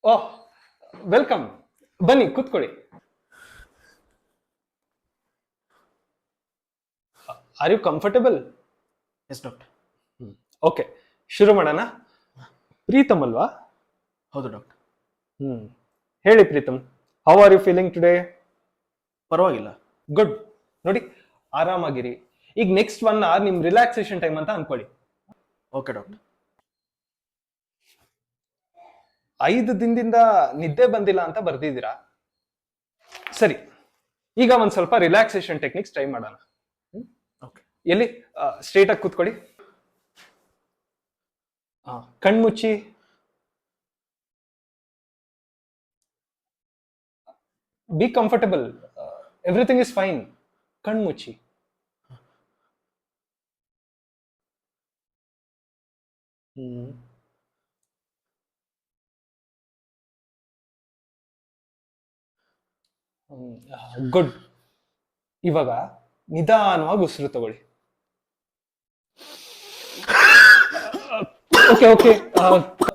ಓಹ್, welcome. ಬನ್ನಿ ಕೂತ್ಕೊಳ್ಳಿ. Are you comfortable? Yes doctor. Okay, ಶುರು ಮಾಡೋಣ. ಪ್ರೀತಮ್ ಅಲ್ವಾ? ಹೌದು ಡಾಕ್ಟರ್. ಹ್ಮ್ ಹೇಳಿ Preetam, how are you feeling today? ಪರವಾಗಿಲ್ಲ. ಗುಡ್. ನೋಡಿ, ಆರಾಮಾಗಿರಿ. ಈಗ ನೆಕ್ಸ್ಟ್ 1 hour ನಿಮ್ ರಿಲ್ಯಾಕ್ಸೇಷನ್ ಟೈಮ್ ಅಂತ ಅನ್ಕೊಳ್ಳಿ. Okay doctor. 5 ದಿನದಿಂದ ನಿದ್ದೆ ಬಂದಿಲ್ಲ ಅಂತ ಬರ್ದಿದ್ದೀರಾ. ಸರಿ, ಈಗ ಒಂದ್ ಸ್ವಲ್ಪ ರಿಲ್ಯಾಕ್ಸೇಷನ್ ಟೆಕ್ನಿಕ್ಸ್ ಟ್ರೈ ಮಾಡೋಣ. ಓಕೆ. ಎಲ್ಲಿ ಸ್ಟ್ರೇಟ್ ಆಗಿ ಕೂತ್ಕೊಳ್ಳಿ. ಕಣ್ಮುಚ್ಚಿ. Be comfortable. Everything is fine. ಕಣ್ಮುಚ್ಚಿ. ಗುಡ್. ಇವಾಗ ನಿಧಾನವಾಗಿ ಉಸಿರು ತಗೊಳ್ಳಿ. ಓಕೆ ಓಕೆ,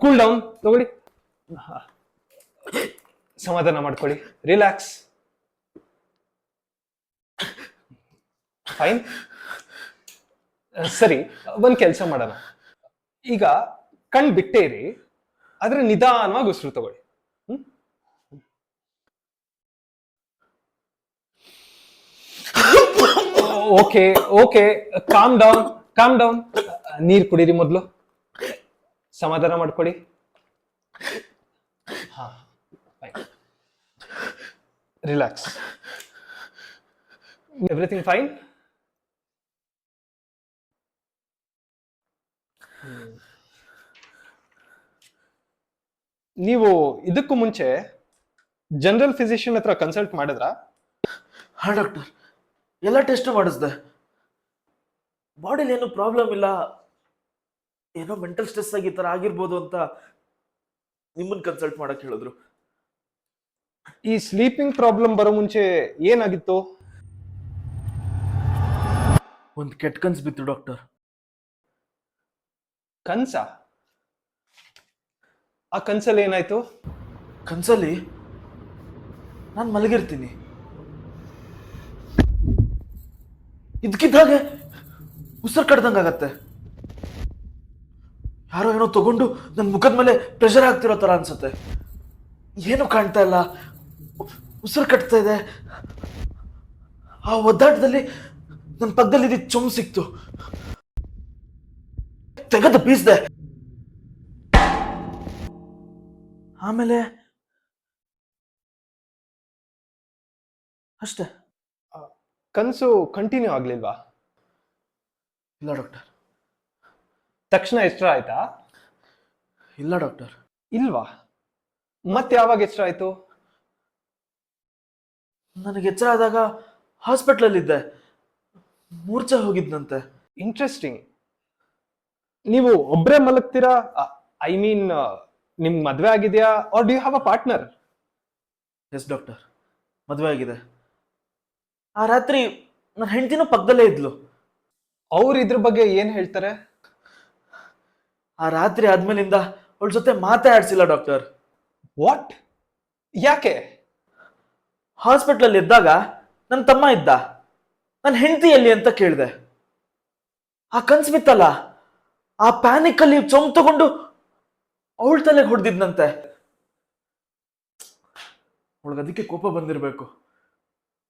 ಕೂಲ್ ಡೌನ್ ತಗೊಳ್ಳಿ. ಸಮಾಧಾನ ಮಾಡ್ಕೊಳ್ಳಿ. ರಿಲ್ಯಾಕ್ಸ್. ಫೈನ್. ಸರಿ, ಒಂದ್ ಕೆಲಸ ಮಾಡೋಣ. ಈಗ ಕಣ್ ಬಿಟ್ಟೇ ಇರಿ, ಆದ್ರೆ ನಿಧಾನವಾಗಿ ಉಸಿರು ತಗೊಳ್ಳಿ. Okay okay, calm down, calm down. ನೀರ್ ಕುಡೀರಿ ಮೊದಲು. ಸಮಾಧಾನ ಮಾಡ್ಕೊಳ್ಳಿ. ಹಾ, ರಿಲ್ಯಾಕ್ಸ್. Everything fine. ನೀವು ಇದಕ್ಕೂ ಮುಂಚೆ ಜನರಲ್ ಫಿಸಿಷಿಯನ್ ಹತ್ರ ಕನ್ಸಲ್ಟ್ ಮಾಡಿದ್ರಾ? ಹಾ ಡಾಕ್ಟರ್, ಎಲ್ಲ ಟೆಸ್ಟ್ ಮಾಡಿಸ್ದೆ. ಬಾಡಿಲಿ ಏನು ಪ್ರಾಬ್ಲಮ್ ಇಲ್ಲ, ಏನೋ ಮೆಂಟಲ್ ಸ್ಟ್ರೆಸ್ ಆಗಿ ಈ ಥರ ಆಗಿರ್ಬೋದು ಅಂತ ನಿಮ್ಮನ್ನ ಕನ್ಸಲ್ಟ್ ಮಾಡಕ್ ಹೇಳಿದ್ರು. ಈ ಸ್ಲೀಪಿಂಗ್ ಪ್ರಾಬ್ಲಮ್ ಬರೋ ಮುಂಚೆ ಏನಾಗಿತ್ತು? ಒಂದು ಕೆಟ್ಟ ಕನ್ಸು ಬಿತ್ತು ಡಾಕ್ಟರ್. ಕನ್ಸ? ಆ ಕನ್ಸಲ್ಲಿ ಏನಾಯ್ತು? ಕನ್ಸಲ್ಲಿ ನಾನು ಮಲಗಿರ್ತೀನಿ, ಇದಕ್ಕಿದ್ದಾಗೆ ಉಸಿರು ಕಡ್ದಂಗಾಗತ್ತೆ. ಯಾರೋ ಏನೋ ತಗೊಂಡು ನನ್ನ ಮುಖದ ಮೇಲೆ ಪ್ರೆಷರ್ ಆಗ್ತಿರೋ ತರ ಅನ್ಸುತ್ತೆ. ಏನು ಕಾಣ್ತಾ ಇಲ್ಲ, ಉಸಿರು ಕಟ್ತಾ ಇದೆ. ಆ ಒದ್ದಾಟದಲ್ಲಿ ನನ್ನ ಪಕ್ಕದಲ್ಲಿ ಇದ್ದ ಚೊಂಬು ಸಿಕ್ತು, ತೆಗೆದು ಬೀಸ್ದೆ. ಆಮೇಲೆ ಅಷ್ಟೇ. ಕನ್ಸು ಕಂಟಿನ್ಯೂ ಆಗ್ಲಿಲ್ವಾ? ಇಲ್ಲ ಡಾಕ್ಟರ್. ತಕ್ಷಣ ಎಚ್ಚರ ಆಯ್ತಾ? ಇಲ್ಲ ಡಾಕ್ಟರ್. ಇಲ್ವಾ? ಮತ್ತೆ ಯಾವಾಗ ಎಚ್ಚರ ಆಯ್ತು? ನನಗೆ ಎಚ್ಚರ ಆದಾಗ ಹಾಸ್ಪಿಟ್ಲಲ್ಲಿ ಇದ್ದೆ, ಮೂರ್ಛೆ ಹೋಗಿದ್ನಂತೆ. ಇಂಟ್ರೆಸ್ಟಿಂಗ್. ನೀವು ಒಬ್ರೇ ಮಲಗ್ತೀರಾ? ಐ ಮೀನ್, ನಿಮ್ ಮದ್ವೆ ಆಗಿದೆಯಾ, or do you have a partner? Yes doctor, ಮದುವೆ ಆಗಿದೆ. ಆ ರಾತ್ರಿ ನನ್ನ ಹೆಂಡತಿನೂ ಪಕ್ಕದಲ್ಲೇ ಇದ್ಲು. ಅವ್ರು ಇದ್ರ ಬಗ್ಗೆ ಏನ್ ಹೇಳ್ತಾರೆ? ಆ ರಾತ್ರಿ ಆದ್ಮೇಲಿಂದ ಅವಳ ಜೊತೆ ಮಾತೇ ಆಡ್ಸಿಲ್ಲ ಡಾಕ್ಟರ್. ವಾಟ್? ಯಾಕೆ? ಹಾಸ್ಪಿಟ್ಲಲ್ಲಿ ಇದ್ದಾಗ ನನ್ನ ತಮ್ಮ ಇದ್ದ, ನನ್ನ ಹೆಂಡತಿ ಎಲ್ಲಿ ಅಂತ ಕೇಳಿದೆ. ಆ ಕನ್ಸು ಬಿತ್ತಲ್ಲ, ಆ ಪ್ಯಾನಿಕ್ ಅಲ್ಲಿ ಚೊಂಬು ತಗೊಂಡು ಅವಳ ತಲೆಗೆ ಹೊಡೆದಿದ್ನಂತೆ. ಅವಳಿಗೆ ಅದಕ್ಕೆ ಕೋಪ ಬಂದಿರ್ಬೇಕು.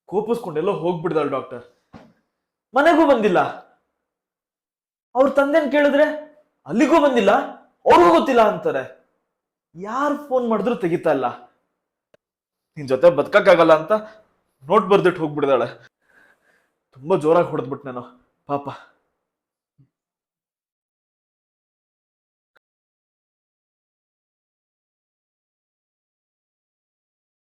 ಕೋಪಿಸ್ಕೊಂಡೆಲ್ಲೋ ಹೋಗ್ಬಿಡ್ದಳು ಡಾಕ್ಟರ್. ಮನೆಗೂ ಬಂದಿಲ್ಲ. ಅವ್ರ ತಂದೆನ್ ಕೇಳಿದ್ರೆ ಅಲ್ಲಿಗೂ ಬಂದಿಲ್ಲ, ಅವ್ರಿಗೂ ಗೊತ್ತಿಲ್ಲ ಅಂತಾರೆ. ಯಾರು ಫೋನ್ ಮಾಡಿದ್ರು ತೆಗಿತಾ ಇಲ್ಲ. ನಿನ್ ಜೊತೆ ಬದುಕಕ್ಕಾಗಲ್ಲ ಅಂತ ನೋಟ್ ಬರ್ದಿಟ್ಟು ಹೋಗ್ಬಿಡ್ದಾಳೆ. ತುಂಬಾ ಜೋರಾಗಿ ಹೊಡೆದ್ಬಿಟ್ಟು ನಾನು, ಪಾಪ.